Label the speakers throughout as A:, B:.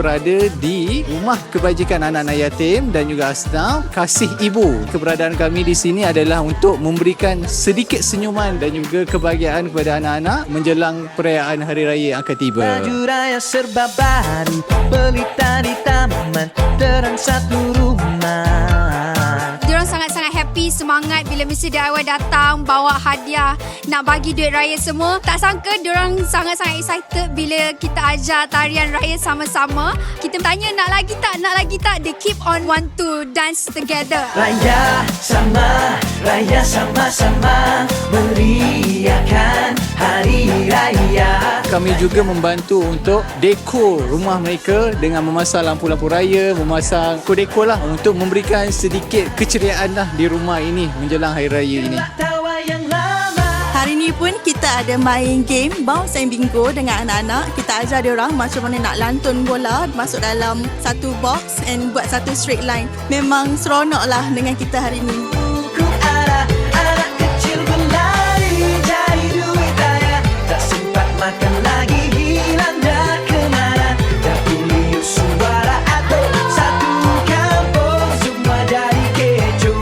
A: berada di Rumah Kebajikan Anak-anak Yatim dan juga Asnaf Kasih Ibu. Keberadaan kami di sini adalah untuk memberikan sedikit senyuman dan juga kebahagiaan kepada anak-anak menjelang perayaan Hari Raya yang akan tiba.
B: Baju raya serba baru, pelita di taman, terang satu rumah.
C: Diorang sangat-sangat happy, semangat bila Mr. DIY datang bawa hadiah, nak bagi duit raya semua. Tak sangka diorang sangat-sangat excited bila kita ajar tarian raya sama-sama. Kita tanya nak lagi tak, they keep on want to dance together.
B: Raya sama-sama meriahkan Hari Raya.
A: Kami juga membantu untuk dekor rumah mereka dengan memasang lampu-lampu raya, memasang dekor lah untuk memberikan sedikit keceriaan lah di rumah ini menjelang Hari Raya ini.
B: Tawa yang lama.
D: Hari ni pun kita ada main game bounce and bingo dengan anak-anak. Kita ajar dia orang macam mana nak lantun bola masuk dalam satu box and buat satu straight line. Memang seronok lah dengan kita hari ni.
B: Ku ada anak kecil berlari cari duit raya, tak sempat makan lagi, hilang dah kemana. Dahulu suara atau satu kampung semua jadi kecoh.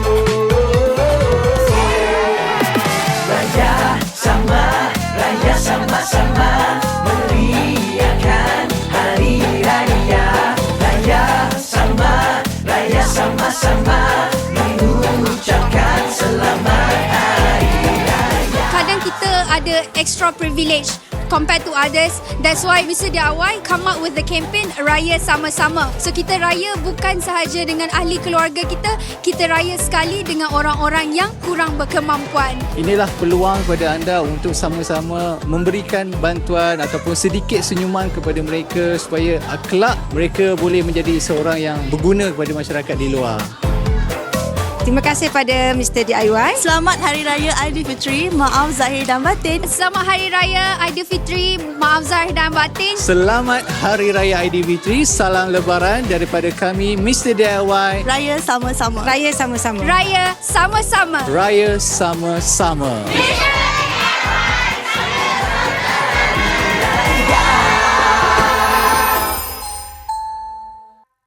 B: Raya sama-sama meriahkan Hari Raya. Raya sama-sama mengucapkan selamat Hari Raya.
C: Kadang kita ada extra privilege compared to others. That's why Mr. DIY come up with the campaign Raya Sama-Sama. So kita raya bukan sahaja dengan ahli keluarga kita raya sekali dengan orang-orang yang kurang berkemampuan.
A: Inilah peluang kepada anda untuk sama-sama memberikan bantuan ataupun sedikit senyuman kepada mereka supaya kelak mereka boleh menjadi seorang yang berguna kepada masyarakat di luar.
E: Terima kasih pada Mr. DIY.
D: Selamat Hari Raya Aidilfitri. Maaf zahir dan batin.
C: Selamat Hari Raya Aidilfitri. Maaf zahir dan batin.
A: Selamat Hari Raya Aidilfitri. Salam Lebaran daripada kami Mr. DIY.
D: Raya sama-sama.
E: Raya sama-sama.
C: Raya sama-sama.
A: Raya sama-sama.